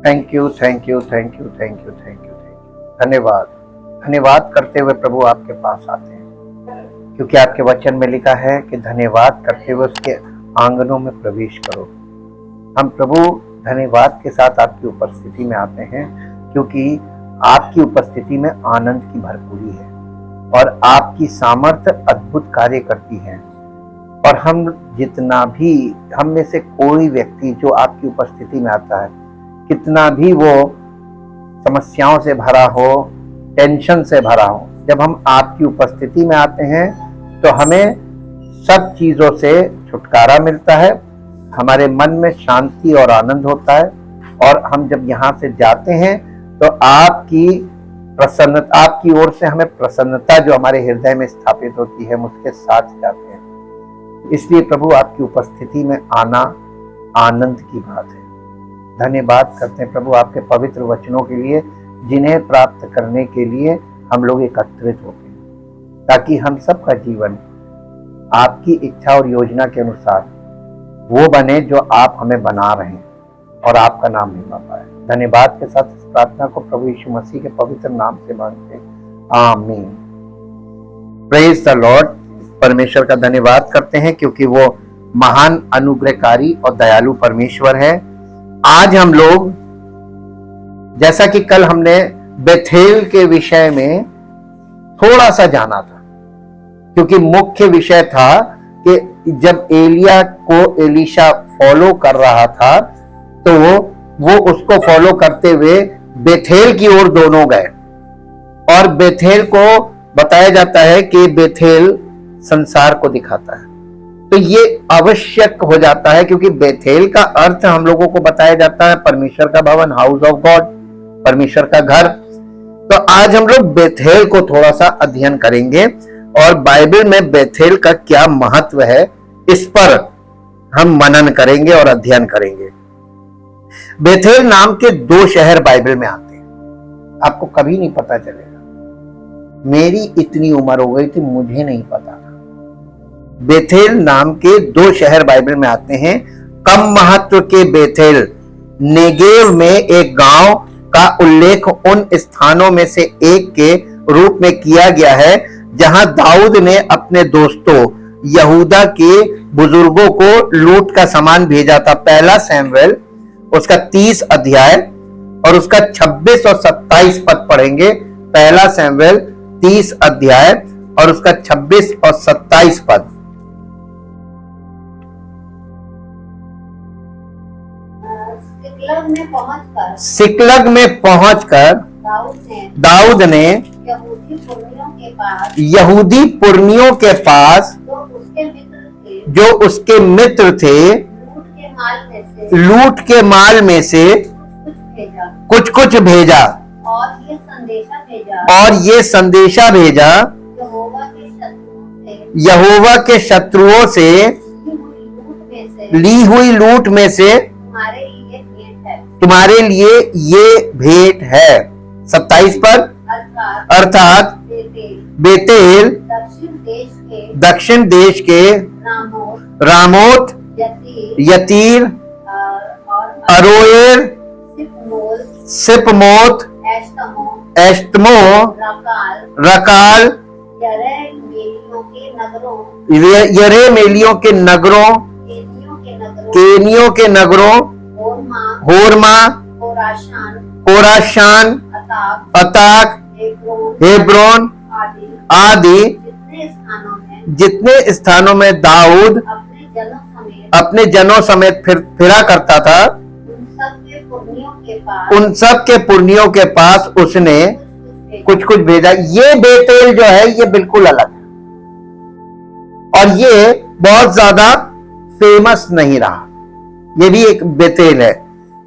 Thank you, thank you, thank you, thank you, thank you, धन्यवाद। धन्यवाद करते हुए प्रभु आपके पास आते हैं, क्योंकि आपके वचन में लिखा है कि धन्यवाद करते हुए उसके आंगनों में प्रवेश करो। हम प्रभु धन्यवाद के साथ आपकी उपस्थिति में आते हैं, क्योंकि आपकी उपस्थिति में आनंद की भरपूरी है और आपकी सामर्थ्य अद्भुत कार्य करती है। और हम जितना भी, हम में से कोई व्यक्ति जो आपकी उपस्थिति में आता है, कितना भी वो समस्याओं से भरा हो, टेंशन से भरा हो, जब हम आपकी उपस्थिति में आते हैं तो हमें सब चीजों से छुटकारा मिलता है, हमारे मन में शांति और आनंद होता है। और हम जब यहाँ से जाते हैं तो आपकी प्रसन्नता, आपकी ओर से हमें प्रसन्नता जो हमारे हृदय में स्थापित होती है, हम उसके साथ जाते हैं। इसलिए प्रभु आपकी उपस्थिति में आना आनंद की बात है। धन्यवाद करते हैं प्रभु आपके पवित्र वचनों के लिए, जिन्हें प्राप्त करने के लिए हम लोग एकत्रित होते हैं, ताकि हम सबका जीवन आपकी इच्छा और योजना के अनुसार वो बने जो आप हमें बना रहे हैं और आपका नाम लेना पाए। धन्यवाद के साथ इस प्रार्थना को प्रभु यीशु मसीह के पवित्र नाम से मांगते हैं, आमीन। Praise the Lord. परमेश्वर का धन्यवाद करते हैं, क्योंकि वो महान अनुग्रहकारी और दयालु परमेश्वर है। आज हम लोग, जैसा कि कल हमने बेथेल के विषय में थोड़ा सा जाना था, क्योंकि मुख्य विषय था कि जब एलिया को एलीशा फॉलो कर रहा था तो वो उसको फॉलो करते हुए बेथेल की ओर दोनों गए। और बेथेल को बताया जाता है कि बेथेल संसार को दिखाता है। तो ये आवश्यक हो जाता है, क्योंकि बेथेल का अर्थ हम लोगों को बताया जाता है परमेश्वर का भवन, हाउस ऑफ गॉड, परमेश्वर का घर। तो आज हम लोग बेथेल को थोड़ा सा अध्ययन करेंगे और बाइबल में बेथेल का क्या महत्व है, इस पर हम मनन करेंगे और अध्ययन करेंगे। बेथेल नाम के 2 शहर बाइबल में आते हैं। आपको कभी नहीं पता चलेगा। मेरी इतनी उम्र हो गई थी, मुझे नहीं पता था। बेथेल नाम के 2 शहर बाइबल में आते हैं। कम महत्व के बेथेल नेगेव में एक गांव का उल्लेख उन स्थानों में से एक के रूप में किया गया है जहां दाऊद ने अपने दोस्तों यहूदा के बुजुर्गों को लूट का सामान भेजा था। पहला सैमुएल उसका 30 अध्याय और उसका 26 और 27 पद पढ़ेंगे। पहला सैमुएल 30 अध्याय और उसका 26 और 27 पद। सिकलग में पहुंचकर दाऊद ने यहूदी पुरनियों के पास जो उसके मित्र थे लूट के माल में से कुछ भेजा और ये संदेशा भेजा यहोवा के शत्रुओं से ली हुई लूट में से तुम्हारे लिए ये भेंट है। 27 पर अर्थात बेतेल दक्षिण देश के रामोत, यतीर, अरोएर, सिपमोत, एश्तमो, रकाल, यरेमेलियों के नगरों, केनियों के नगरों, होरमा, कोराशान, अताक, हेब्रोन आदि जितने स्थानों में दाऊद अपने जनों समेत फिरा करता था, उन सब के पुरनियों के पास उसने कुछ भेजा। ये बेतेल जो है ये बिल्कुल अलग है और ये बहुत ज्यादा फेमस नहीं रहा। ये भी एक बेतेल है,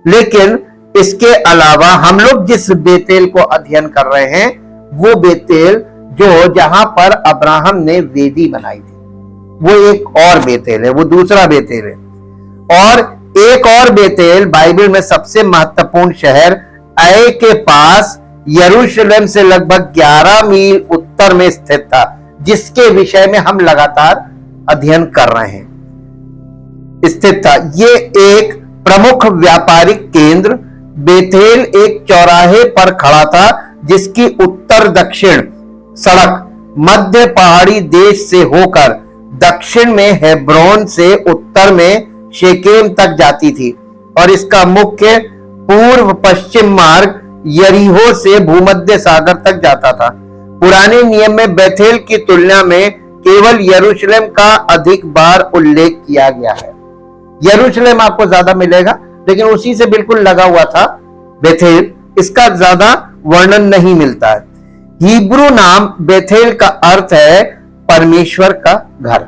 लेकिन इसके अलावा हम लोग जिस बेतेल को अध्ययन कर रहे हैं वो बेतेल जो जहां पर अब्राहम ने वेदी बनाई थी, वो एक और बेतेल है, वो दूसरा बेतेल है। और एक और बेतेल बाइबल में सबसे महत्वपूर्ण शहर ऐ के पास यरूशलेम से लगभग 11 मील उत्तर में स्थित था, जिसके विषय में हम लगातार अध्ययन कर रहे हैं। स्थित था। ये एक प्रमुख व्यापारिक केंद्र बेथेल एक चौराहे पर खड़ा था, जिसकी उत्तर दक्षिण सड़क मध्य पहाड़ी देश से होकर दक्षिण में हेब्रोन से उत्तर में शेकेम तक जाती थी, और इसका मुख्य पूर्व पश्चिम मार्ग यरीहो से भूमध्य सागर तक जाता था। पुराने नियम में बेथेल की तुलना में केवल यरूशलेम का अधिक बार उल्लेख किया गया है। यरूशलेम आपको ज्यादा मिलेगा, लेकिन उसी से बिल्कुल लगा हुआ था बेथेल, इसका ज्यादा वर्णन नहीं मिलता है। हिब्रू नाम बेथेल का अर्थ है परमेश्वर का घर,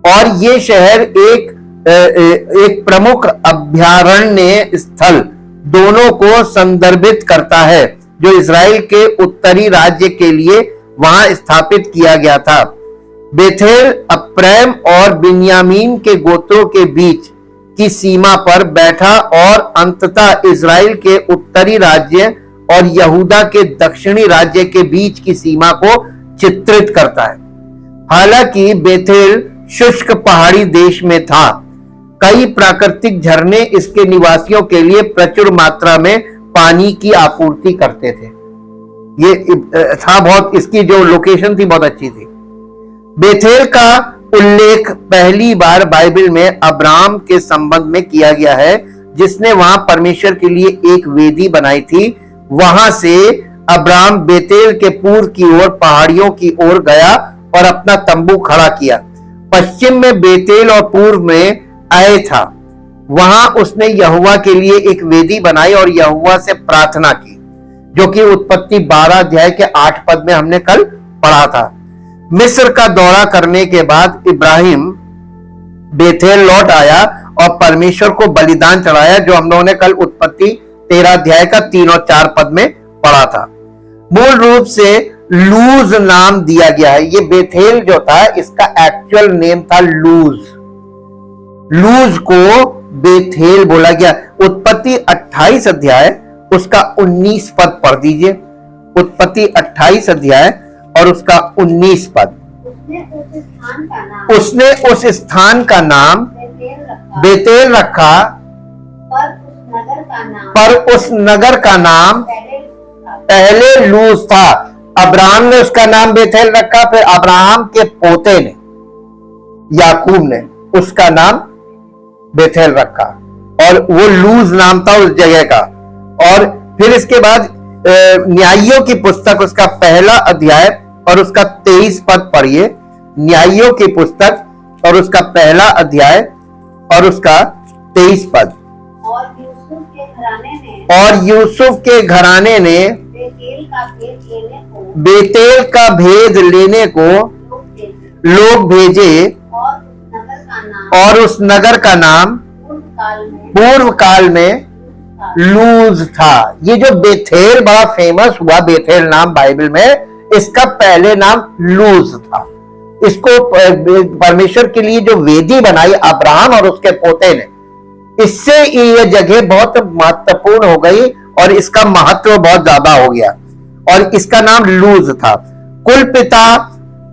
और ये शहर एक प्रमुख अभयारण्य स्थल दोनों को संदर्भित करता है, जो इज़राइल के उत्तरी राज्य के लिए वहां स्थापित किया गया था। बेथेल अप्रैम और बिन्यामीन के गोत्रों के बीच की सीमा पर बैठा और अंततः इज़राइल के उत्तरी राज्य और यहूदा के दक्षिणी राज्य के बीच की सीमा को चित्रित करता है। हालांकि बेथेल शुष्क पहाड़ी देश में था, कई प्राकृतिक झरने इसके निवासियों के लिए प्रचुर मात्रा में पानी की आपूर्ति करते थे। ये था बहुत, इसकी जो लोकेशन थी बहुत अच्छी थी। बेथेल का उल्लेख पहली बार बाइबल में अब्राहम के संबंध में किया गया है, जिसने वहां परमेश्वर के लिए एक वेदी बनाई थी। वहां से अब्राहम बेतेल के पूर्व की ओर पहाड़ियों की ओर गया और अपना तंबू खड़ा किया। पश्चिम में बेतेल और पूर्व में आए था। वहां उसने यहोवा के लिए एक वेदी बनाई और यहोवा से प्रार्थना की, जो कि उत्पत्ति 12 अध्याय के 8 पद में हमने कल पढ़ा था। मिस्र का दौरा करने के बाद इब्राहिम बेथेल लौट आया और परमेश्वर को बलिदान चढ़ाया, जो हम लोगों ने कल उत्पत्ति 13 अध्याय का 3 और 4 पद में पढ़ा था। मूल रूप से लूज नाम दिया गया है। ये बेथेल जो था, इसका एक्चुअल नेम था लूज। लूज को बेथेल बोला गया। उत्पत्ति 28 अध्याय उसका 19 पद पढ़ दीजिए। उत्पत्ति 28 अध्याय और उसका 19 पद। उसने उस स्थान का नाम बेतेल रखा, पर उस नगर का नाम पहले लूज था। अब्राहम ने उसका नाम बेथेल रखा, फिर अब्राहम के पोते ने याकूब ने उसका नाम बेथेल रखा, और वो लूज नाम था उस जगह का। और फिर इसके बाद न्यायियों की पुस्तक उसका पहला अध्याय और उसका 23 पद पढ़िए। न्यायियों की पुस्तक और उसका पहला अध्याय और उसका 23 पद। और यूसुफ के घराने ने बेतेल का भेद लेने को लोग भेजे, और उस नगर का नाम पूर्व काल में लूज था। ये जो बेथेल बड़ा फेमस हुआ, बेथेल नाम बाइबल में, इसका पहले नाम लूज था। इसको परमेश्वर के लिए जो वेदी बनाई अब्राहम और उसके पोते ने, इससे ये जगह बहुत महत्वपूर्ण हो गई और इसका महत्व बहुत ज्यादा हो गया, और इसका नाम लूज था। कुल पिता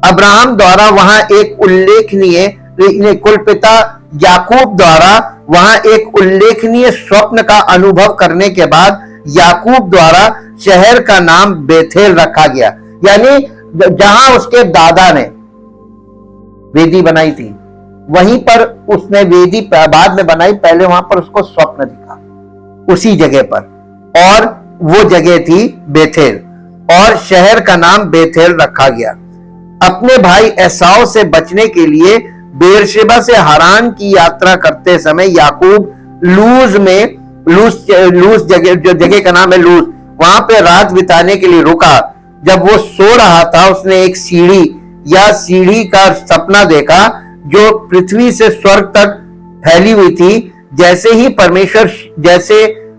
अब्राहम द्वारा वहां एक उल्लेखनीय, कुल पिता याकूब द्वारा वहां एक उल्लेखनीय स्वप्न का अनुभव करने के बाद याकूब द्वारा शहर का नाम बेथेल रखा गया। यानी जहां उसके दादा ने वेदी बनाई थी, वहीं पर उसने वेदी बाद में बनाई, पहले वहां पर उसको स्वप्न दिखा उसी जगह पर, और वो जगह थी बेथेल, और शहर का नाम बेथेल रखा गया। अपने भाई एसाव से बचने के लिए बेरशेबा से हारान की यात्रा करते समय याकूब लूज जगह, जो जगह का नाम है लूज, वहां पे रात बिताने के लिए रुका। जब वो सो रहा था, उसने एक सीढ़ी का सपना देखा, जो पृथ्वी से स्वर्ग तक फैली हुई थी। जैसे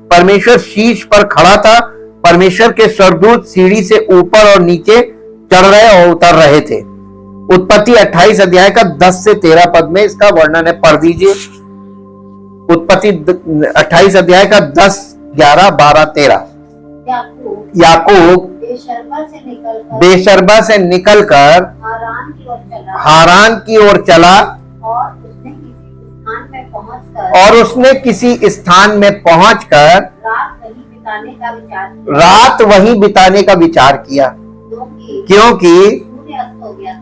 परमेश्वर शीर्ष पर खड़ा था, परमेश्वर के स्वर्गदूत सीढ़ी से ऊपर और नीचे चढ़ रहे और उतर रहे थे। उत्पत्ति 28 अध्याय का 10 से 13 पद में इसका वर्णन है, पढ़ दीजिए। उत्पत्ति 28 अध्याय का 10, 11, 12, 13। याकूब बेशरबा से निकलकर हारान की ओर चला, और उसने किसी स्थान में पहुंचकर बिताने का विचार किया, रात वहीं बिताने का विचार किया, क्योंकि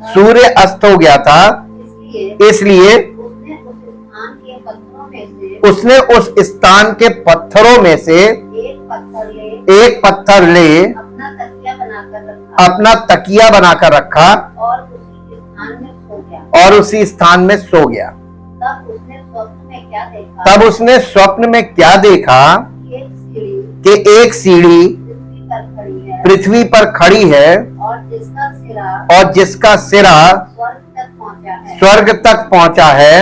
सूर्य अस्त हो गया था। इसलिए उसने उस स्थान के पत्थरों में से एक पत्थर ले अपना तकिया बनाकर रखा और उसी स्थान में सो गया। तब उसने स्वप्न में क्या देखा कि एक सीढ़ी पृथ्वी पर खड़ी है और जिसका सिरा स्वर्ग तक पहुंचा है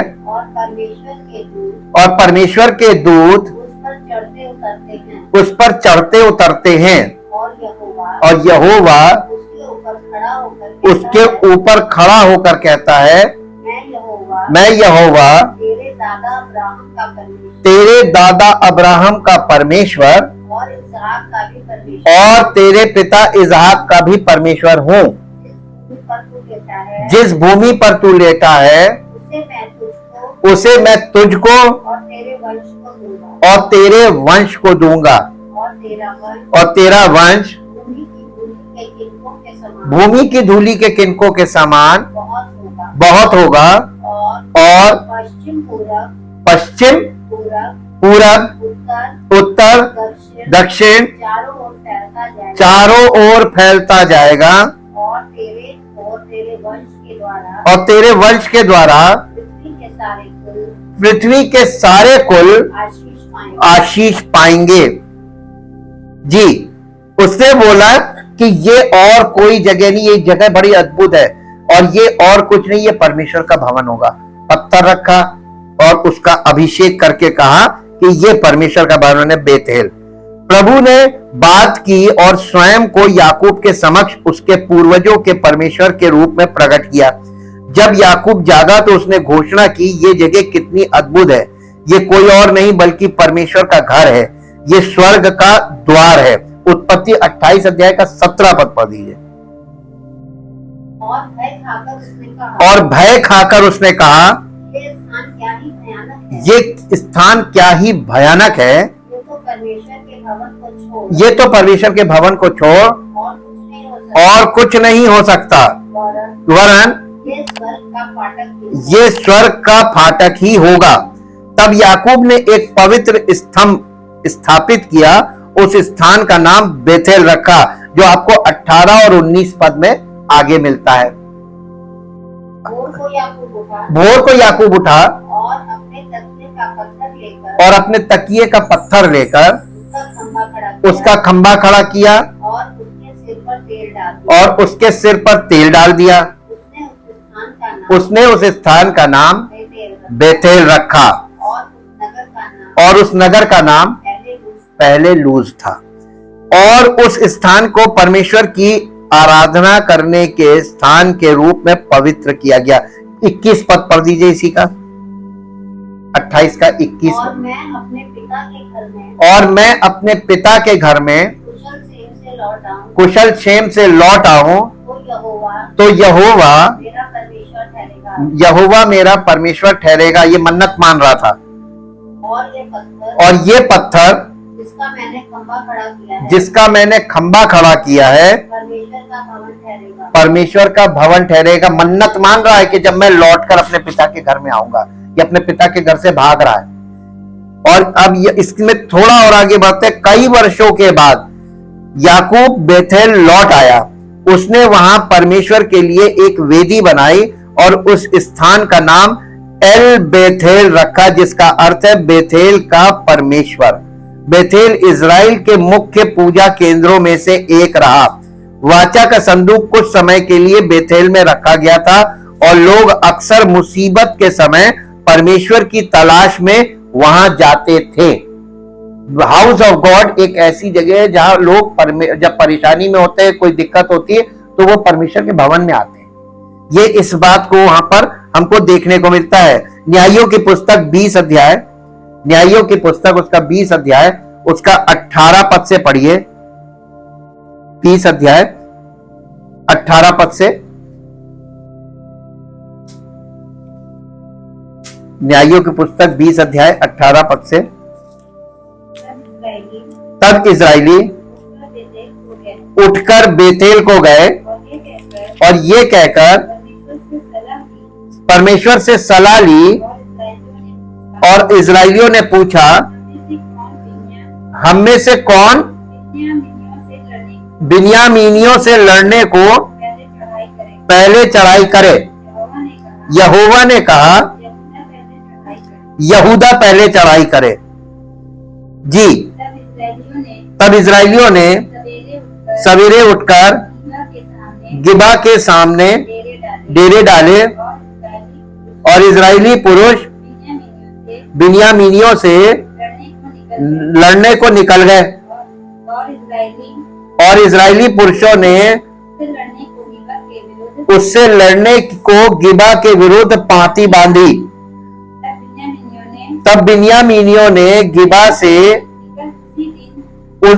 और परमेश्वर के दूत उस पर चढ़ते उतरते हैं और यहोवा उसके ऊपर खड़ा होकर कहता है, मैं यहोवा तेरे दादा अब्राहम का परमेश्वर और तेरे पिता इजहाक का भी परमेश्वर हूँ। जिस भूमि पर तू लेटा है उसे मैं तुझको और तेरे वंश को दूंगा और तेरा वंश भूमि की धूलि के किनकों के समान बहुत होगा और पश्चिम पूरब उत्तर दक्षिण चारों ओर फैलता जाएगा और तेरे वंश के द्वारा पृथ्वी के सारे कुल आशीष पाएंगे। जी, उसने बोला कि ये और कोई जगह नहीं, ये जगह बड़ी अद्भुत है और ये और कुछ नहीं, ये परमेश्वर का भवन होगा। पत्थर रखा और उसका अभिषेक करके कहा कि ये परमेश्वर का भवन है बेतेल। प्रभु ने बात की और स्वयं को याकूब के समक्ष उसके पूर्वजों के परमेश्वर के रूप में प्रकट किया। जब याकूब जागा तो उसने घोषणा की, ये जगह कितनी अद्भुत है, ये कोई और नहीं बल्कि परमेश्वर का घर है, ये स्वर्ग का द्वार है। उत्पत्ति 28 अध्याय का 17 पद पढ़ दीजिए। और भय खाकर उसने कहा, ये स्थान क्या ही भयानक है, ये तो परमेश्वर के भवन को छोड़ और कुछ नहीं हो सकता, वरन ये स्वर्ग का फाटक ही होगा। तब याकूब ने एक पवित्र स्तंभ स्थापित किया, उस स्थान का नाम बेथेल रखा, जो आपको 18 और 19 पद में आगे मिलता है। भोर को याकूब उठा और अपने तकिए का पत्थर लेकर उसका खंभा खड़ा किया और उसके सिर पर तेल डाल दिया। उसने उस स्थान का नाम बेथेल रखा और उस नगर का नाम पहले लूज था और उस स्थान को परमेश्वर की आराधना करने के स्थान के रूप में पवित्र किया गया। 21 पद पढ़ दीजिए इसी का, 28 का 21। और मैं अपने पिता के घर में कुशल क्षेम से लौट आऊं तो यहोवा मेरा परमेश्वर ठहरेगा। ये मन्नत मान रहा था। और ये पत्थर जिसका मैंने खंबा खड़ा किया है परमेश्वर का भवन ठहरेगा। मन्नत मान रहा है कि जब मैं लौटकर अपने पिता के घर में आऊंगा, ये अपने पिता के घर से भाग रहा है। और अब इसमें थोड़ा और आगे बढ़ते, कई वर्षों के बाद याकूब बेथेल लौट आया। उसने वहां परमेश्वर के लिए एक वेदी बनाई और उस स्थान का नाम एल बेथेल रखा, जिसका अर्थ है बेथेल का परमेश्वर। बेथेल इजराइल के मुख्य पूजा केंद्रों में से एक रहा। वाचा का संदूक कुछ समय के लिए बेथेल में रखा गया था और लोग अक्सर मुसीबत के समय परमेश्वर की तलाश में वहां जाते थे। हाउस ऑफ गॉड एक ऐसी जगह है जहां लोग जब परेशानी में होते हैं, कोई दिक्कत होती है, तो वो परमेश्वर के भवन में आते हैं। ये इस बात को वहां पर हमको देखने को मिलता है। न्यायों की पुस्तक 20 अध्याय, न्यायों की पुस्तक उसका 20 अध्याय उसका 18 पद से पढ़िए। 20 अध्याय 18 पद से, न्यायों की पुस्तक 20 अध्याय 18 पद से। तब इजराइली उठकर बेतेल को गए और ये कहकर परमेश्वर से सलाह ली, और इजराइलियों ने पूछा, हम में से कौन बिन्यामीनियों से लड़ने को पहले चढ़ाई करे। यहोवा ने कहा, यहूदा पहले चढ़ाई करे। जी। तब इजराइलियों ने सवेरे उठकर गिबा के सामने डेरे डाले, और इजराइली पुरुष बिन्यामीनियों से लड़ने को निकल गए, और इजराइली पुरुषों ने उससे लड़ने को गिबा के विरुद्ध पांति बांधी। तब बिन्यामीनियों ने गिबा से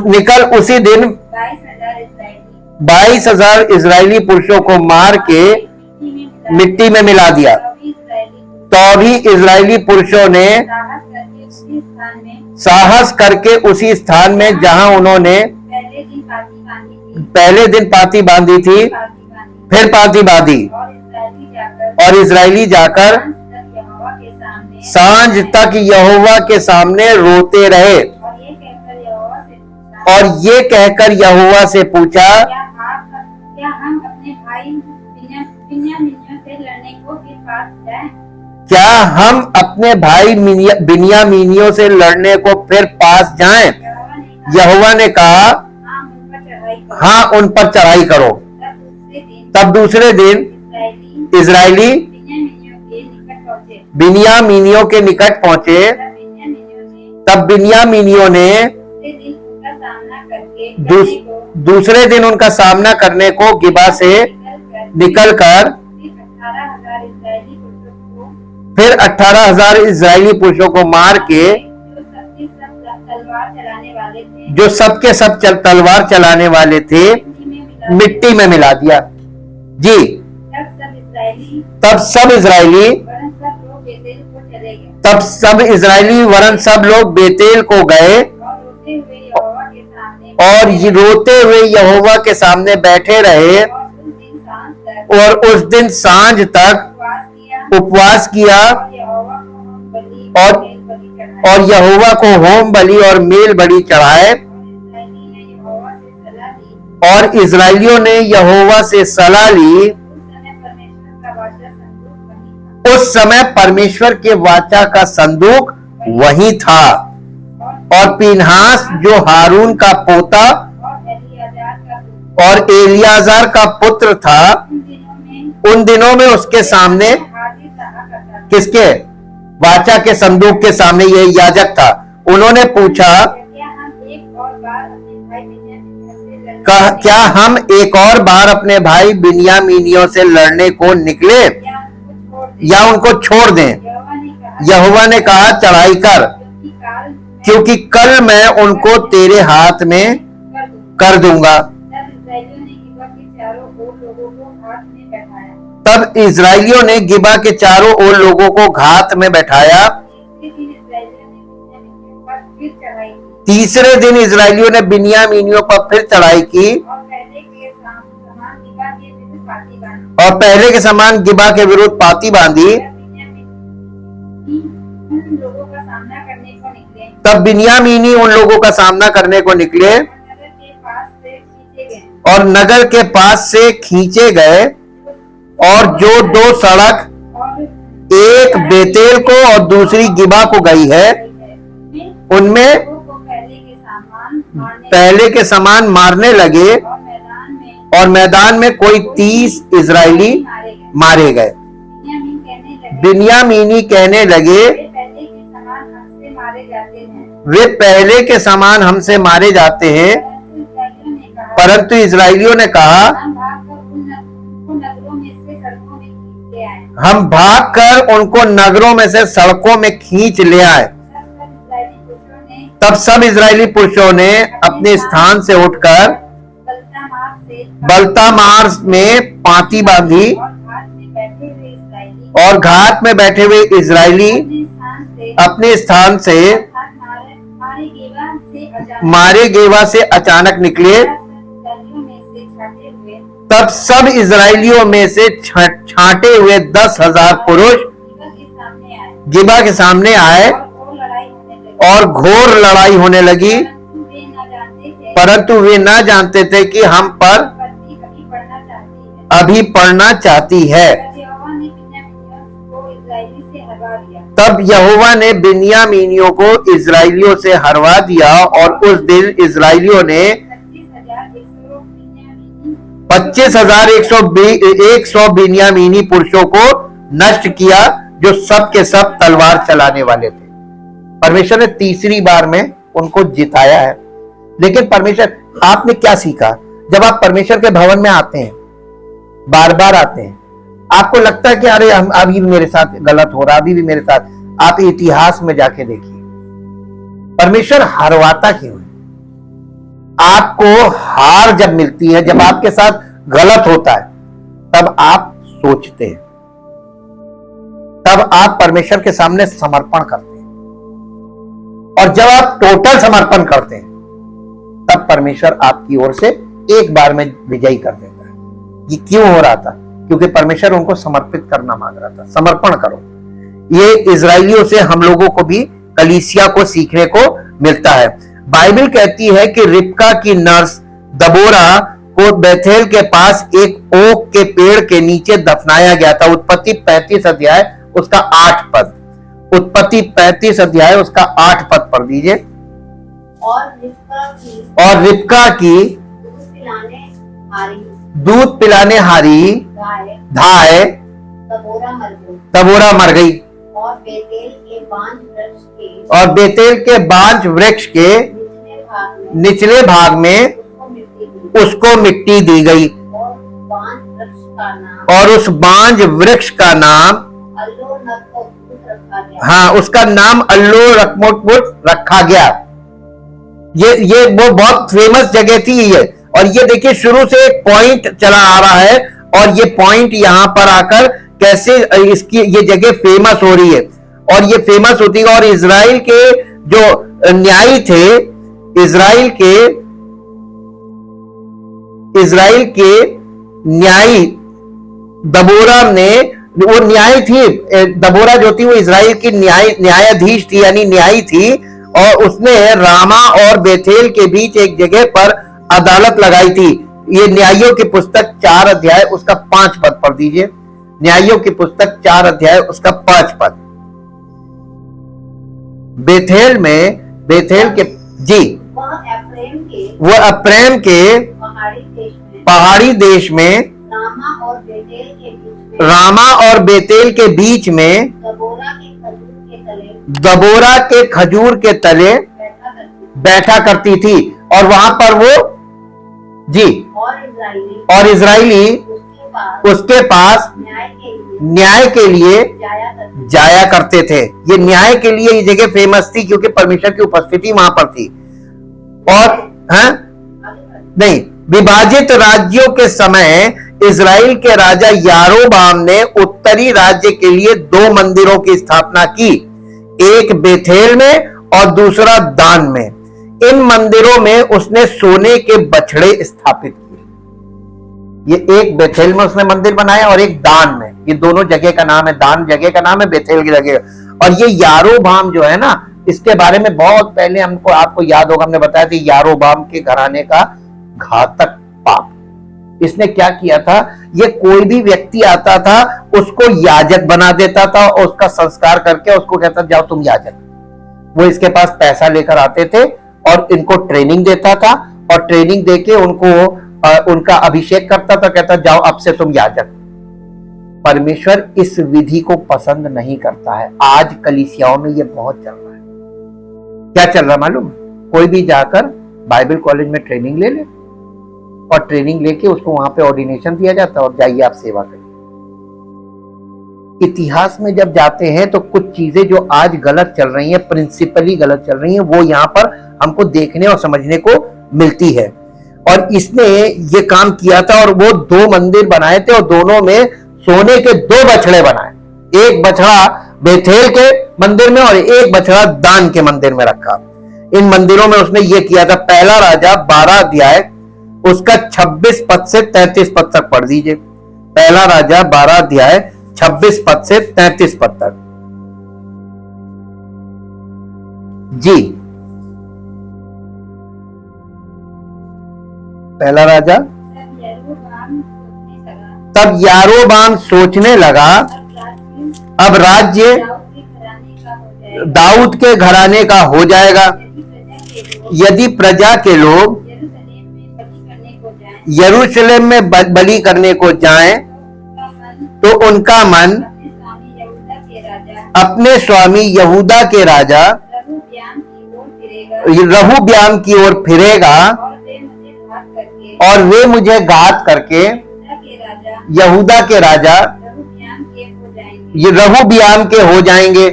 निकल उसी दिन 22,000 इजरायली पुरुषों को मार के मिट्टी में मिला दिया। तो भी इजरायली पुरुषों ने साहस करके उसी स्थान में जहां उन्होंने पहले दिन पाती बांधी थी, फिर पाती बांधी, और इजरायली जाकर सांझ तक यहोवा के सामने रोते रहे, और ये कहकर यहोवा से पूछा, क्या हम अपने भाई बिन्यामीनियों से लड़ने को फिर पास जाएं? क्या हम अपने भाई बिन्यामीनियों से लड़ने को फिर पास जाएं? यहोवा ने कहा, हाँ, उन पर चढ़ाई करो। तब दूसरे दिन इजरायली बिन्यामीनियों के निकट पहुंचे। तब बिन्यामीनियों ने दूसरे दिन उनका सामना करने को गिबा से निकलकर फिर 18,000 इजरायली पुरुषों को मार के, जो सबके सब तलवार चलाने वाले थे, मिट्टी में मिला दिया। जी। तब सब इजरायली वरन सब लोग बेतेल को गए, और रोते हुए यहोवा के सामने बैठे रहे, और उस दिन सांझ तक उपवास किया, और यहोवा को होम बलि और मेल बलि चढ़ाए। और इजराइलियों ने यहोवा से सलाह ली। उस समय परमेश्वर के वाचा का संदूक वही था, और पीनहास जो हारून का पोता और एलियाजार का पुत्र था, उन दिनों में उसके सामने, किसके? वाचा के संदूक के सामने ये याजक था। उन्होंने पूछा, क्या हम एक और बार अपने भाई बिन्यामीनियों से लड़ने को निकले या उनको छोड़ दें? यहोवा ने कहा, चढ़ाई कर, क्योंकि कल मैं उनको तेरे हाथ में कर दूंगा। तब इजराइलियों ने गिबा के चारों ओर लोगों को घात में बैठाया। तीसरे दिन इजराइलियों ने बिन्यामीनियों पर फिर चढ़ाई की, और पहले के समान गिबा के विरुद्ध पाती बांधी। तब बिन्यामीनी उन लोगों का सामना करने को निकले, और नगर के पास से खींचे गए, और जो दो सड़क, एक बेतेल को और दूसरी गिबा को गई है, उनमें पहले के समान मारने लगे, और मैदान में कोई 30 इजरायली मारे गए। बिन्यामीनी कहने लगे, वे पहले के समान हमसे मारे जाते हैं। परंतु इजराइलियों ने कहा, हम भागकर उनको नगरों में से सड़कों में खींच ले आए। तब सब इजरायली पुरुषों ने अपने स्थान से उठकर बलतामार में पाती बांधी, और घात में बैठे हुए इजरायली अपने स्थान से से अचानक निकले, तब सब इजरायलियों में से छांटे हुए 10,000 पुरुष गिबा के सामने आए और घोर लड़ाई होने लगी, परंतु वे न जानते थे कि हम पर अभी पड़ना चाहती है। तब यहोवा ने बिन्यामीनियों को इजराइलियों से हरवा दिया और उस दिन इजराइलियों ने 25,100 बिन्यामीनी पुरुषों को नष्ट किया, जो सब के सब तलवार चलाने वाले थे। परमेश्वर ने तीसरी बार में उनको जिताया है। लेकिन परमेश्वर, आपने क्या सीखा? जब आप परमेश्वर के भवन में आते हैं, बार बार आते हैं, आपको लगता है कि अरे हम अभी भी मेरे साथ गलत हो रहा, अभी भी मेरे साथ। आप इतिहास में जाके देखिए, परमेश्वर हरवाता क्यों है? आपको हार जब मिलती है, जब आपके साथ गलत होता है, तब आप सोचते हैं, तब आप परमेश्वर के सामने समर्पण करते हैं, और जब आप टोटल समर्पण करते हैं, तब परमेश्वर आपकी ओर से एक बार में विजयी कर देता है। ये क्यों हो रहा था? क्योंकि परमेश्वर उनको समर्पित करना मांग रहा था। समर्पण करो। ये इजराइलियों से हम लोगों को भी, कलीसिया को सीखने को मिलता है। बाइबल कहती है कि रिबका की नर्स दबोरा को बेथेल के पास एक ओक के पेड़ के नीचे दफनाया गया था। उत्पत्ति 35 अध्याय उसका 8 पद। उत्पत्ति 35 अध्याय उसका 8 पद पढ़ दीजिए। और रिबका की दूध पिलाने हारी धाय तबोरा मर गई, और बेतेल के बांज वृक्ष के निचले भाग में उसको मिट्टी दी गई, और उस बांज वृक्ष का नाम, हाँ, उसका नाम अल्लो रकमोट रखा गया। ये वो बहुत फेमस जगह थी ये। और ये देखिए, शुरू से एक पॉइंट चला आ रहा है, और ये पॉइंट यहां पर आकर कैसे इसकी ये जगह फेमस हो रही है, और ये फेमस होती है। और इजराइल के जो न्यायी थे, इजराइल के न्यायी दबोरा ने, वो न्याय थी, दबोरा जो थी वो इजराइल की न्यायाधीश थी, यानी न्यायी थी। और उसने रामा और बेथेल के बीच एक जगह पर अदालत लगाई थी। ये न्यायियों की पुस्तक 4 अध्याय उसका 5 पद पढ़ दीजिए। न्यायियों की पुस्तक 4 अध्याय उसका 5 पद। बेथेल के जी, वो अप्रेम के पहाड़ी देश में रामा और बेतेल के बीच में दबोरा के खजूर के तले बैठा करती थी। और वहां पर वो जी, और इजराइली उसके पास न्याय के लिए जाया करते थे। ये न्याय के लिए ये जगह फेमस थी, क्योंकि परमेश्वर की उपस्थिति वहां पर थी। और नहीं, विभाजित राज्यों के समय इजराइल के राजा यारोबाम ने उत्तरी राज्य के लिए 2 मंदिरों की स्थापना की, एक बेथेल में और दूसरा दान में। इन मंदिरों में उसने सोने के बछड़े स्थापित किए। ये एक बेथेल में उसने मंदिर बनाया और एक दान में। ये दोनों जगह का नाम है, दान जगह का नाम है, बेथेल की जगह। और ये यारोबाम जो है ना, इसके बारे में बहुत पहले आपको याद होगा, हमने बताया था यारोबाम के घराने का घातक पाप। इसने क्या किया था? ये कोई भी व्यक्ति आता था, उसको याजक बना देता था, और उसका संस्कार करके उसको कहता जाओ तुम याजक। वो इसके पास पैसा लेकर आते थे और इनको ट्रेनिंग देता था, और ट्रेनिंग देके उनका अभिषेक करता था, कहता जाओ अब से तुम याजक। परमेश्वर इस विधि को पसंद नहीं करता है। आज कलीसियाओं में ये बहुत चल रहा है। क्या चल रहा मालूम? कोई भी जाकर बाइबल कॉलेज में ट्रेनिंग ले ले, और ट्रेनिंग लेके उसको वहां पे ऑर्डिनेशन दिया जाता है, और जाइए आप सेवा करिए। इतिहास में जब जाते हैं तो कुछ चीजें जो आज गलत चल रही हैं, प्रिंसिपली गलत चल रही हैं, वो यहाँ पर हमको देखने और समझने को मिलती है। और इसने ये काम किया था, और वो 2 मंदिर बनाए थे, और दोनों में सोने के 2 बछड़े बनाए। एक बछड़ा बेथेल के मंदिर में और एक बछड़ा दान के मंदिर में रखा। इन मंदिरों में उसने ये किया था। पहला राजा 12 अध्याय उसका 26 पद से 33 पद तक पढ़ दीजिए। पहला राजा 12 अध्याय 26 पद से 33 पद तक। जी, पहला राजा। तब यारोबाम सोचने लगा अब राज्य दाऊद के घराने का हो जाएगा। यदि प्रजा के लोग यरूशलेम में बलि करने को जाएं तो उनका मन अपने स्वामी यहूदा के राजा रहोब्याम की ओर फिरेगा और वे मुझे घात करके यहूदा के राजा ये रहोब्याम के हो जाएंगे।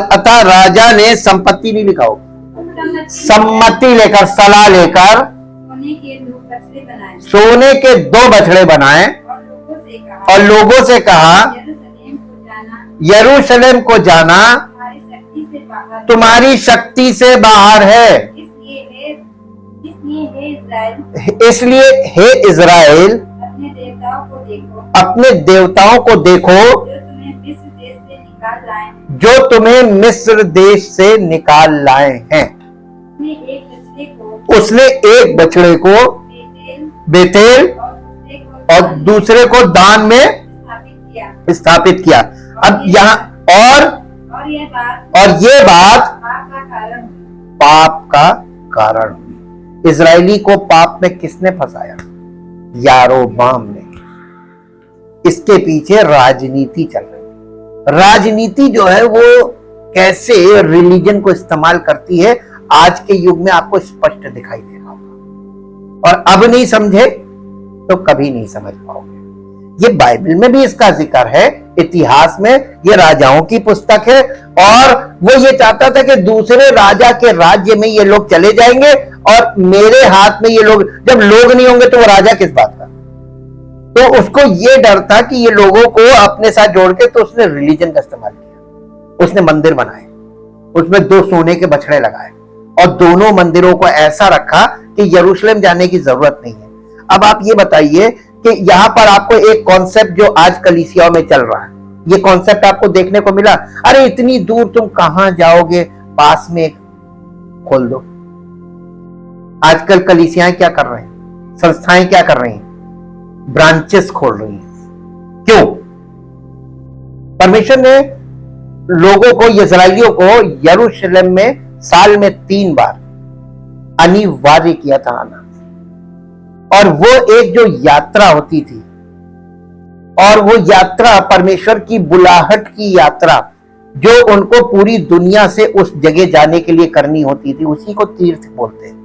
अतः राजा ने संपत्ति नहीं लिखा हो, सम्मति लेकर, सलाह लेकर सोने के 2 बछड़े बनाए और लोगों से कहा यरूशलेम को जाना तुम्हारी शक्ति से बाहर है। इसलिए हे इज़राइल अपने देवताओं को देखो जो तुम्हें मिस्र देश से निकाल लाए हैं। उसने एक बछड़े को बेतेल और दूसरे को दान में स्थापित किया। अब यहाँ और ये बात पाप का कारण हुई। इजरायली को पाप में किसने फंसाया? यारोबाम ने। इसके पीछे राजनीति चल रही है। राजनीति जो है वो कैसे रिलीजन को इस्तेमाल करती है आज के युग में आपको स्पष्ट दिखाई दे रहा होगा, और अब नहीं समझे तो कभी नहीं समझ पाओगे। ये बाइबल में भी इसका जिक्र है, इतिहास में, ये राजाओं की पुस्तक है, और वो ये चाहता था कि दूसरे राजा के राज्य में ये लोग चले जाएंगे और मेरे हाथ में ये लोग, जब लोग नहीं होंगे तो वो राजा किस बात का। तो उसको ये डर था कि ये लोगों को अपने साथ जोड़ के, तो उसने रिलीजन का इस्तेमाल किया। उसने मंदिर बनाए, उसमें 2 सोने के बछड़े लगाए और दोनों मंदिरों को ऐसा रखा कि यरूशलेम जाने की जरूरत नहीं है। अब आप ये बताइए कि यहां पर आपको एक कॉन्सेप्ट जो आज कलीसियाओं में चल रहा है, ये कॉन्सेप्ट आपको देखने को मिला। अरे इतनी दूर तुम कहां जाओगे, पास में खोल दो। आजकल कलीसियाएं क्या कर रहे हैं, संस्थाएं क्या कर रही हैं? ब्रांचेस खोल रही हैं। क्यों? परमेश्वर ने लोगों को, इस्राएलियों को यरूशलेम में साल में 3 बार अनिवार्य किया था आना, और वो एक जो यात्रा होती थी, और वो यात्रा परमेश्वर की बुलाहट की यात्रा जो उनको पूरी दुनिया से उस जगह जाने के लिए करनी होती थी, उसी को तीर्थ बोलते हैं।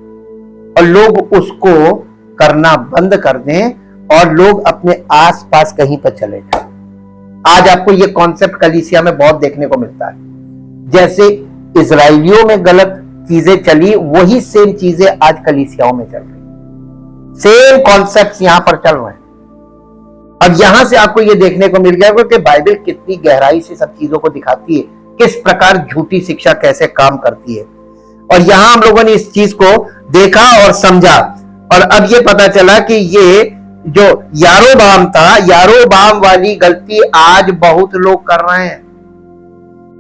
और लोग उसको करना बंद कर दें और लोग अपने आसपास कहीं पर चले जाएं। आज आपको ये कॉन्सेप्ट कलीसिया में बहुत देखने को मिलता है। जैसे इजराइलियों में गलत चीजें चली, वही सेम चीजें आज कलीसियाओं में चल रही। सेम कॉन्सेप्ट्स यहां पर चल रहे हैं। अब यहां से आपको ये देखने को मिल गया कि बाइबल कितनी गहराई से सब चीजों को दिखाती है, किस प्रकार झूठी शिक्षा कैसे काम करती है। और यहां हम लोगों ने इस चीज को देखा और समझा, और अब ये पता चला कि ये जो यारोबाम था, यारोबाम वाली गलती आज बहुत लोग कर रहे हैं।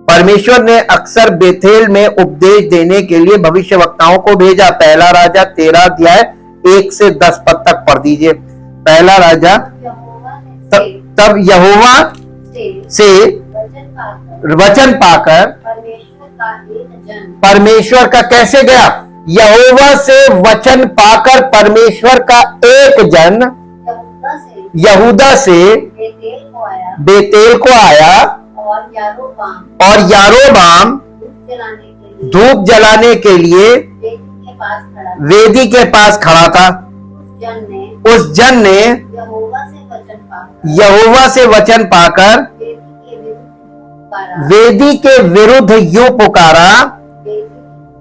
परमेश्वर ने अक्सर बेथेल में उपदेश देने के लिए भविष्यवक्ताओं को भेजा। पहला राजा 13 अध्याय 1 से 10 पद तक पढ़ दीजिए। पहला राजा। तब यहोवा से वचन पाकर परमेश्वर का कैसे गया? यहोवा से वचन पाकर परमेश्वर का एक जन यहूदा से बेतेल को आया, और यारोबाम धूप जलाने के लिए वेदी के पास खड़ा था। उस जन ने यहोवा से वचन पाकर वेदी के विरुद्ध यूं पुकारा,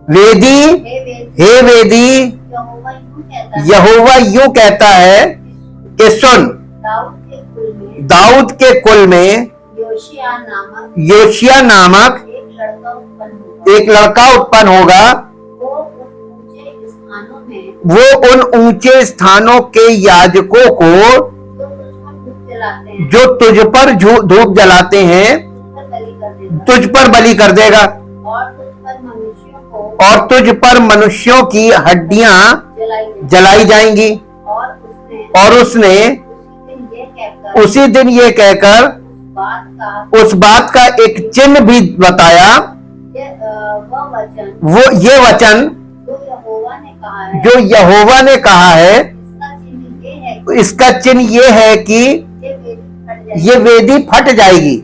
वेदी, हे वेदी, यहोवा यूं कहता है कि सुन, दाऊद के कुल में योशिया नामक एक लड़का उत्पन्न होगा, वो उन ऊंचे स्थानों में वो उन ऊंचे स्थानों के याजकों को जो तुझ पर धूप जलाते हैं जो तुझ पर बलि कर देगा, और तुझ पर मनुष्यों की हड्डियां जलाई जाएंगी। और उसने उसी दिन ये कहकर उस बात का एक चिन्ह भी बताया, वो ये वचन जो यहोवा ने कहा है, इसका चिन्ह ये है कि ये वेदी फट जाएगी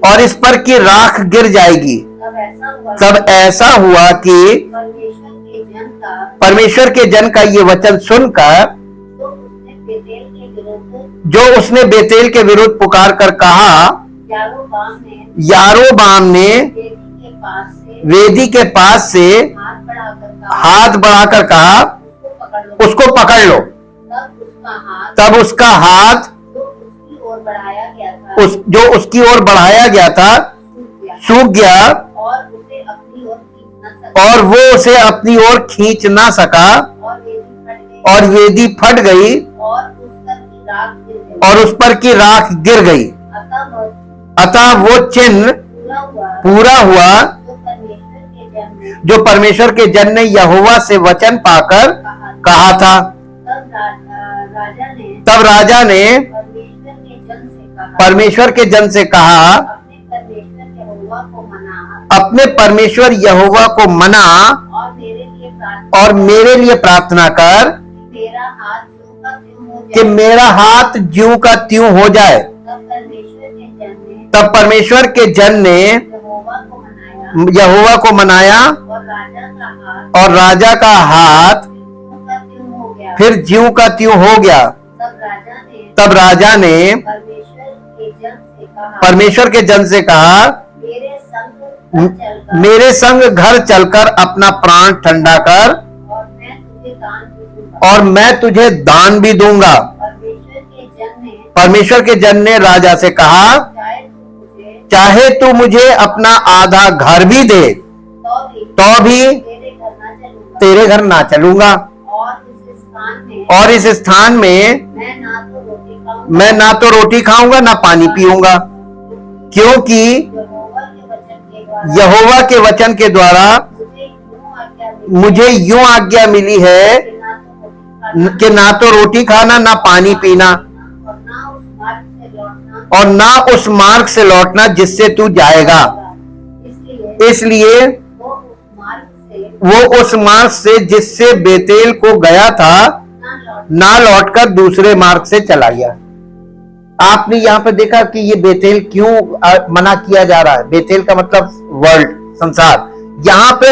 और इस पर की राख गिर जाएगी। तब ऐसा हुआ कि परमेश्वर के जन का ये वचन सुनकर जो उसने बेतेल के विरुद्ध पुकार कर कहा, यारोबाम ने वेदी के पास से हाथ बढ़ाकर कहा, उसको पकड़ लो। तब उसका हाथ जो उसकी ओर बढ़ाया गया था सूख गया और वो उसे अपनी ओर खींच ना सका, और वेदी फट गई और उस पर की राख गिर गई। अतः वो चिन्ह पूरा हुआ जो परमेश्वर के जन ने यहोवा से वचन पाकर कहा था। तब राजा ने परमेश्वर के जन से कहा, अपने परमेश्वर यहोवा को मना और मेरे लिए प्रार्थना कर कि मेरा हाथ ज्यों का त्यों हो जाए। तब परमेश्वर के जन ने यहोवा को मनाया और राजा का हाथ फिर ज्यों का त्यों हो गया। तब राजा ने परमेश्वर के जन से कहा, मेरे संग घर चलकर अपना प्राण ठंडा कर और मैं तुझे दान भी दूंगा। परमेश्वर के जन ने राजा से कहा, चाहे तू मुझे अपना आधा घर भी दे तो भी तेरे घर ना चलूंगा, और इस स्थान में मैं ना तो रोटी खाऊंगा ना पानी पीऊंगा, क्योंकि यहोवा के वचन के द्वारा मुझे यूं आज्ञा मिली है कि ना तो रोटी खाना ना पानी पीना और ना उस मार्ग से लौटना जिससे तू जाएगा। इसलिए वो उस मार्ग से जिससे बेतेल को गया था ना लौटकर दूसरे मार्ग से चला गया। आपने यहाँ पर देखा कि ये बेतेल क्यों मना किया जा रहा है। बेतेल का मतलब वर्ल्ड, संसार। यहाँ पे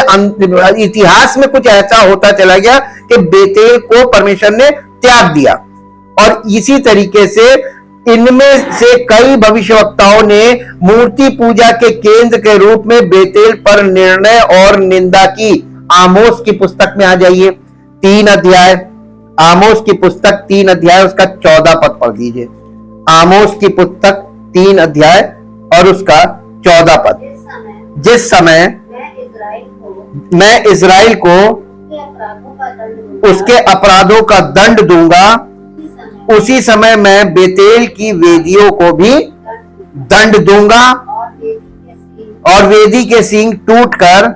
इतिहास में कुछ ऐसा होता चला गया कि बेतेल को परमेश्वर ने त्याग दिया, और इसी तरीके से इनमें से कई भविष्यवक्ताओं ने मूर्ति पूजा के केंद्र के रूप में बेतेल पर निर्णय और निंदा की। आमोस की पुस्तक में आ जाइए, 3 अध्याय, आमोस की पुस्तक 3 अध्याय उसका 14 पद पढ़ लीजिए। आमोस की पुस्तक 3 अध्याय और उसका 14 पद। जिस समय मैं इज़राइल को उसके अपराधों का दंड दूंगा, उसी समय मैं बेतेल की वेदियों को भी दंड दूंगा और वेदी के सींग टूटकर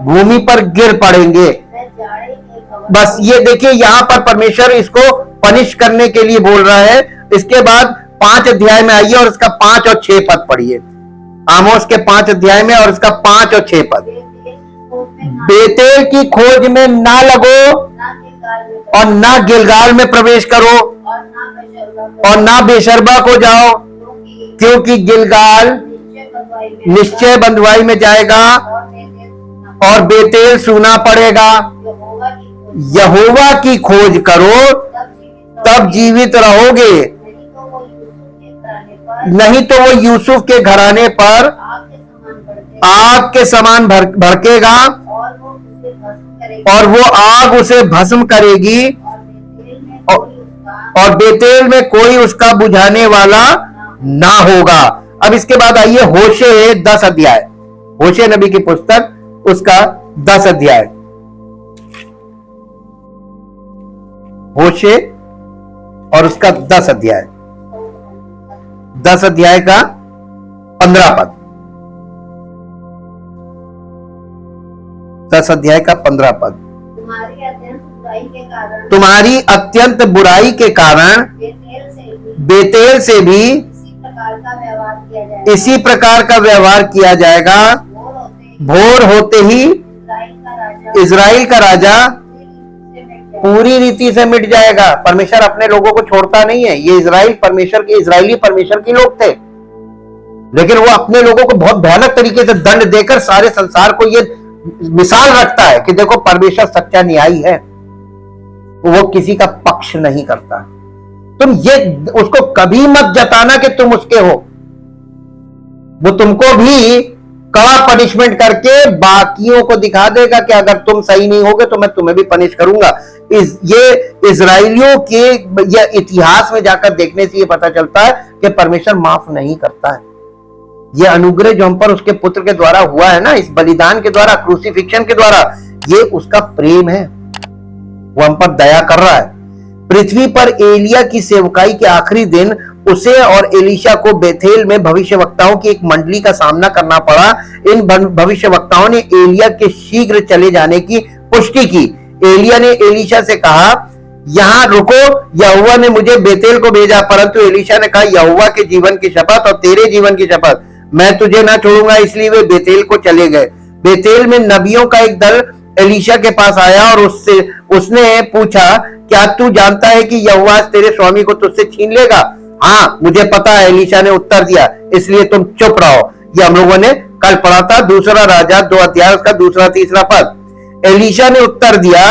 भूमि पर गिर पड़ेंगे। बस ये देखिए, यहाँ पर परमेश्वर इसको पनिश करने के लिए बोल रहा है। इसके बाद 5 अध्याय में आइए और इसका 5 और 6 पद पढ़िए। आमोस के 5 अध्याय में और इसका 5 और 6 पद। बेतेल की खोज में ना लगो और ना गिलगाल में प्रवेश करो और ना बेशरबा को जाओ, क्योंकि गिलगाल निश्चय बंधुआई में जाएगा और बेतेल सूना पड़ेगा। यहोवा की खोज करो तब जीवित रहोगे, नहीं तो वो यूसुफ के घराने पर आग के समान भड़केगा और वो आग उसे भस्म करेगी और बेतेल में कोई उसका बुझाने वाला ना होगा। अब इसके बाद आइए होशे 10 अध्याय। होशे नबी की पुस्तक उसका 10 अध्याय, होशे और उसका 10 अध्याय, 10 अध्याय का 15 पद, 10 अध्याय का 15 पद। तुम्हारी अत्यंत बुराई के कारण बेतेल से भी इसी प्रकार का व्यवहार किया जाएगा। भोर होते ही इजराइल का राजा पूरी रीति से मिट जाएगा। परमेश्वर अपने लोगों को छोड़ता नहीं है। ये इजराइल परमेश्वर के, इजरायली परमेश्वर के लोग थे, लेकिन वो अपने लोगों को बहुत भयानक तरीके से दंड देकर सारे संसार को ये मिसाल रखता है कि देखो परमेश्वर सच्चा न्यायी है, वो किसी का पक्ष नहीं करता। तुम ये उसको कभी मत जताना कि तुम उसके हो। वो तुमको भी कड़ा पनिशमेंट करके बाकियों को दिखा देगा कि अगर तुम सही नहीं होगे तो मैं तुम्हें भी पनिश करूंगा। ये इजराइलियों के या इतिहास में जाकर देखने से ये पता चलता है कि परमेश्वर माफ नहीं करता है। ये अनुग्रह जो हम पर उसके पुत्र के द्वारा हुआ है ना, इस बलिदान के द्वारा, क्रूसिफिक्शन के द्वारा, ये उसका प्रेम है। वो हम पर दया कर रहा है। पृथ्वी पर एलिया की सेवकाई के आखिरी दिन उसे और एलीशा को बेथेल में भविष्यवक्ताओं की एक मंडली का सामना करना पड़ा। इन भविष्यवक्ताओं ने एलिया के शीघ्र चले जाने की पुष्टि की। एलिया ने एलीशा से कहा, यहां रुको, यहोवा ने मुझे बेतेल को भेजा। परंतु एलीशा ने कहा, यहोवा के जीवन की शपथ और तेरे जीवन की शपथ, मैं तुझे ना छोड़ूंगा। इसलिए वे बेतेल को चले गए। बेतेल में नबियों का एक दल एलीशा के पास आया और उसने पूछा, क्या तू जानता है कि यहोवा तेरे स्वामी को तुझसे छीन लेगा? हाँ, मुझे पता है, एलीशा ने उत्तर दिया, इसलिए तुम चुप रहो। ये हम लोगों ने कल पढ़ा था, दूसरा राजा 2 अध्याय उसका 2-3 पद। एलीशा ने उत्तर दिया,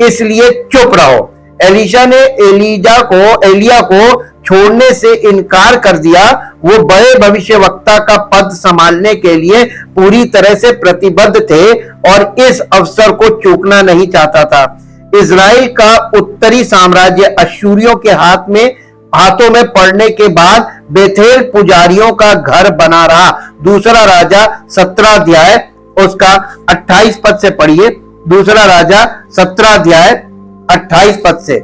इसलिए चुप रहो। एलीशा ने एलिया को छोड़ने से इनकार कर दिया। वो बड़े भविष्यवक्ता का पद संभालने के लिए पूरी तरह से प्रतिबद्ध थे और इस अवसर को चूकना नहीं चाहता था। इजराइल का उत्तरी साम्राज्य अश्शूरियों के हाथों में पड़ने के बाद बेथेल पुजारियों का घर बना रहा। दूसरा राजा 17 अध्याय उसका 28 पद से पढ़िए। दूसरा राजा 17 अध्याय 28 पद से।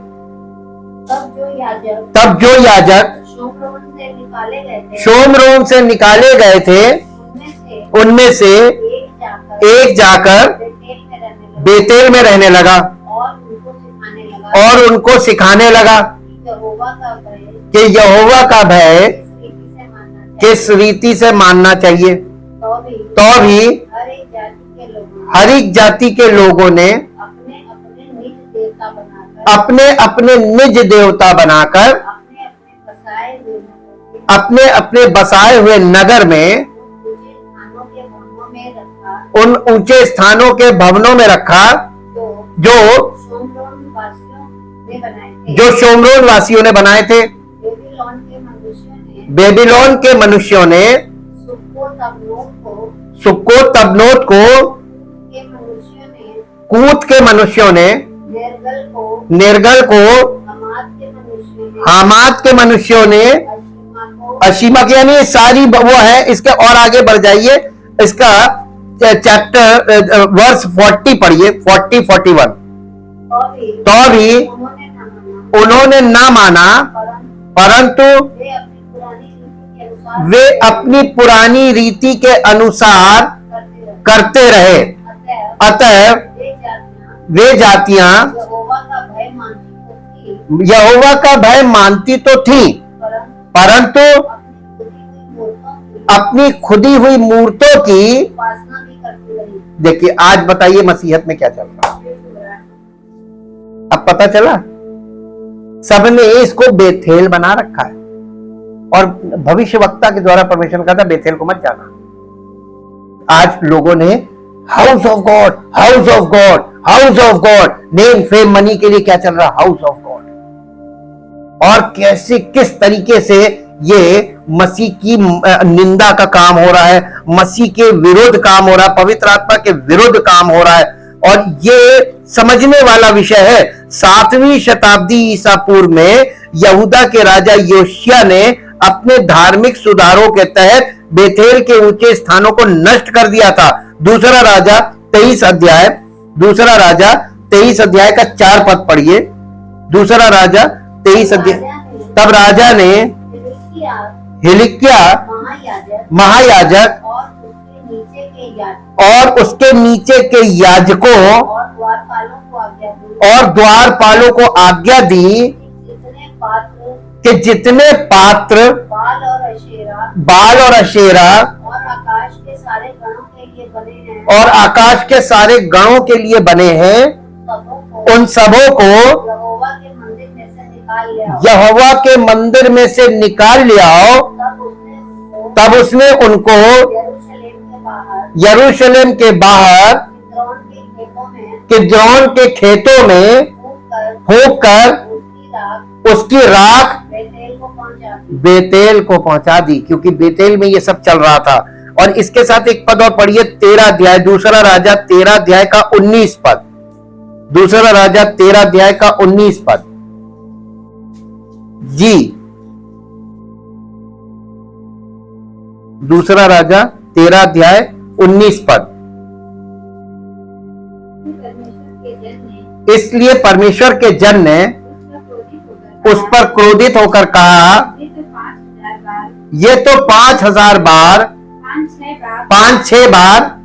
तब जो याजक शोमरोन से निकाले गए थे उनमें से एक जाकर बेतेल में रहने लगा और उनको सिखाने लगा कि यहोवा का भय किस रीति से मानना चाहिए। तो भी हर एक जाति के लोगों ने अपने अपने निज देवता बनाकर अपने अपने बसाए हुए नगर में उन ऊंचे स्थानों के भवनों में रखा जो शोमरोन वासियों ने बनाए थे। बेबीलोन के मनुष्यों ने सुक्कोत तबनोत को, कूत के मनुष्यों ने नेरगल को, हामात के मनुष्यों ने अशीमक, यानी सारी वो है। इसके और आगे बढ़ जाइए, इसका चैप्टर वर्स 40 पढ़िए, 40-41। तो भी उन्होंने ना माना, परंतु वे अपनी पुरानी रीति के अनुसार करते रहे। अतः वे जातियां यहोवा का भय मानती तो थी, परंतु अपनी खुदी हुई मूर्तों की। देखिए, आज बताइए मसीहत में क्या चल रहा है। अब पता चला, सबने इसको बेथेल बना रखा है और भविष्यवक्ता के द्वारा परमेश्वर कहता बेथेल को मत जाना। आज लोगों ने house of God, house of God, house of God, name fame money के लिए क्या चल रहा, हाउस ऑफ गॉड। और कैसे किस तरीके से ये मसीह की निंदा का काम हो रहा है, मसीह के विरुद्ध काम हो रहा है, पवित्र आत्मा के विरुद्ध काम हो रहा है। और ये समझने वाला विषय है। 7वीं शताब्दी ईसा पूर्व में यहूदा के राजा योशिया ने अपने धार्मिक सुधारों के तहत बेथेल के ऊंचे स्थानों को नष्ट कर दिया था। दूसरा राजा 23 अध्याय का 4 पद पढ़िए। दूसरा राजा 23 अध्याय। तब राजा ने हिलिकिया महायाजक और उसके नीचे के याजकों और द्वारपालों को आज्ञा दी कि जितने पात्र बाल और अशेरा और आकाश के सारे गणों के लिए बने हैं उन सबों को यहोवा के मंदिर में से निकाल ले आओ। तब उसने उनको यरूशलेम के बाहर किद्रोन के खेतों में फूंक कर उसकी राख बेतेल को पहुंचा दी, क्योंकि बेतेल में ये सब चल रहा था। और इसके साथ एक पद और पढ़िए, 13 अध्याय, दूसरा राजा 13 अध्याय का 19 पद। दूसरा राजा 13 अध्याय का 19 पद जी। दूसरा राजा 13 अध्याय 19 पद। इसलिए परमेश्वर के जन ने उस पर क्रोधित होकर कहा, ये तो 5000 बार 5-6 बार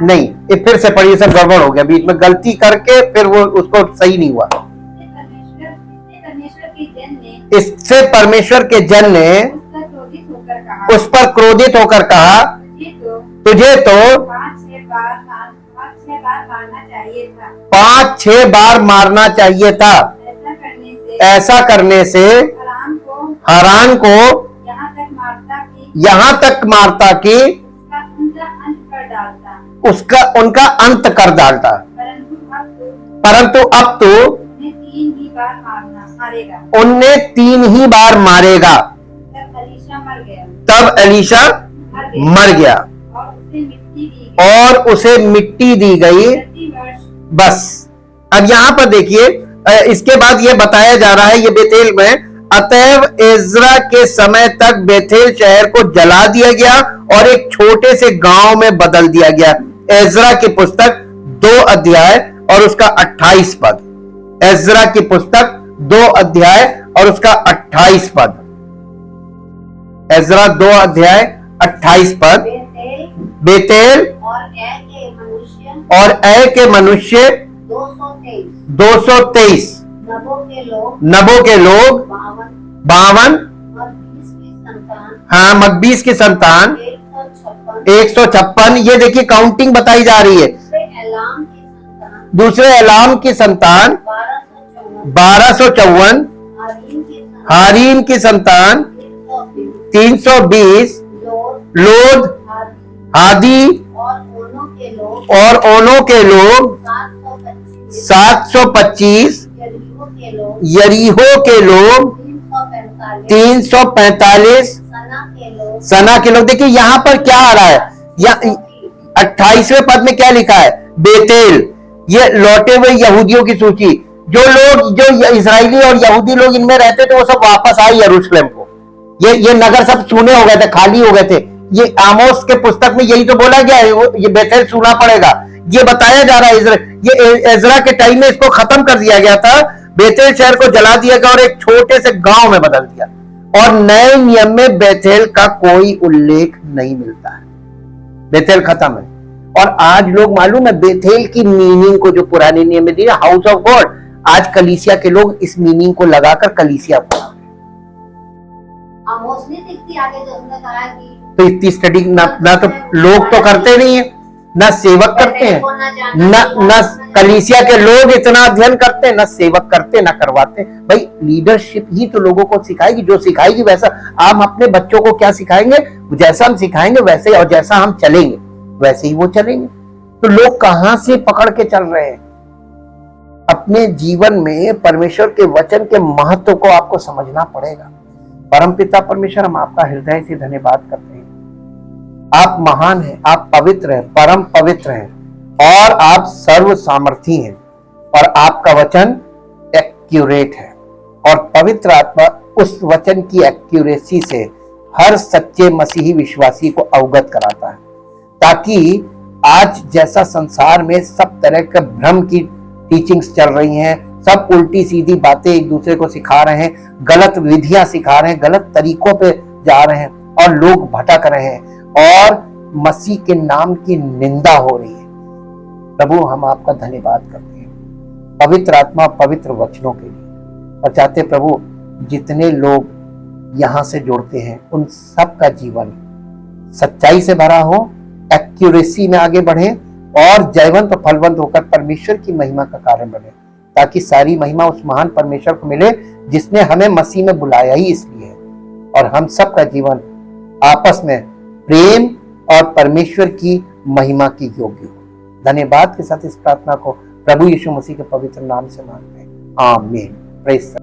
नहीं, ये फिर से पढ़िए, सब गड़बड़ हो गया, बीच में गलती करके फिर वो उसको सही नहीं हुआ। इससे परमेश्वर के जन ने उस पर क्रोधित होकर कहा, तुझे तो 5-6 बार मारना चाहिए था। ऐसा करने से हारान को यहाँ तक मारता कि उनका अंत कर डालता। परंतु अब तो उनने 3 ही बार मारेगा। तब एलीशा मर गया और उसे मिट्टी दी गई। बस अब यहाँ पर देखिए, इसके बाद ये बताया जा रहा है, ये बेतेल में, अतएव एज्रा के समय तक बेथेल शहर को जला दिया गया और एक छोटे से गांव में बदल दिया गया। एज्रा की पुस्तक 2 अध्याय और उसका 28 पद। एज्रा की पुस्तक 2 अध्याय और उसका 28 पद। एज्रा 2 अध्याय 28 पद। बेतेल और ऐ के मनुष्य 223, नबो के लोग 52, हाँ मकबीस की संतान 156। ये देखिए काउंटिंग बताई जा रही है। दूसरे एलाम की संतान 1254, हारीम की संतान 320, लोद, हादी और ओनो के लोग 725, यरीहो के लोग 345, सना के लोग। देखिए यहां पर क्या आ रहा है, 28वें पद में क्या लिखा है, बेतेल, ये लौटे हुए यहूदियों की सूची। जो इजरायली और यहूदी लोग इनमें रहते थे वो सब वापस आए यरूशलेम को। ये नगर सब सूने हो गए थे, खाली हो गए थे। ये आमोस के पुस्तक में यही तो बोला गया है, ये बेतेल सूना पड़ेगा। ये बताया जा रहा है, ये एजरा के टाइम में इसको खत्म कर दिया गया था। बेतेल शहर को जला दिया गया और एक छोटे से गांव में बदल दिया। और नए नियम में बेतेल का कोई उल्लेख नहीं मिलता है, बेतेल खत्म है। और आज लोग मालूम है बेतेल की मीनिंग को, जो पुराने नियम में दी हाउस ऑफ गॉड, आज कलीसिया के लोग इस मीनिंग को लगाकर कलीसिया को तो इतनी स्टडी ना तो लोग तो करते नहीं है, ना सेवक करते हैं, ना कलीसिया के लोग इतना अध्ययन करते हैं, ना सेवक करते, ना करवाते। भाई लीडरशिप ही तो लोगों को सिखाएगी, जो सिखाएगी वैसा। हम अपने बच्चों को क्या सिखाएंगे, जैसा हम सिखाएंगे वैसे ही, और जैसा हम चलेंगे वैसे ही वो चलेंगे। तो लोग कहां से पकड़ के चल रहे हैं? अपने जीवन में परमेश्वर के वचन के महत्व को आपको समझना पड़ेगा। परमपिता परमेश्वर, हम आपका हृदय से धन्यवाद करते हैं। आप महान हैं, आप पवित्र हैं, परम पवित्र हैं और आप सर्व सामर्थी हैं और आपका वचन एक्यूरेट है। और पवित्र आत्मा उस वचन की एक्यूरेसी से हर सच्चे मसीही विश्वासी को अवगत कराता है, ताकि आज जैसा संसार में सब तरह के भ्रम की टीचिंग्स चल रही हैं, सब उल्टी सीधी बातें एक दूसरे को सिखा रहे हैं, गलत विधियां सिखा रहे हैं, गलत तरीकों पे जा रहे हैं और लोग भटक रहे हैं और मसीह के नाम की निंदा हो रही है। प्रभु, हम आपका धन्यवाद करते हैं पवित्र आत्मा पवित्र वचनों के लिए, और चाहते प्रभु जितने लोग यहां से जुड़ते हैं उन सब का जीवन सच्चाई से भरा हो, एक्यूरेसी में आगे बढ़े और जयवंत और फलवंत होकर परमेश्वर की महिमा का कारण बने, ताकि सारी महिमा उस महान परमेश्वर को मिले जिसने हमें मसीह में बुलाया ही इसलिए है, और हम सब का जीवन आपस में प्रेम और परमेश्वर की महिमा की योग्य हो। धन्यवाद के साथ इस प्रार्थना को प्रभु यीशु मसीह के पवित्र नाम से मांगते हैं, आमीन। प्रेज़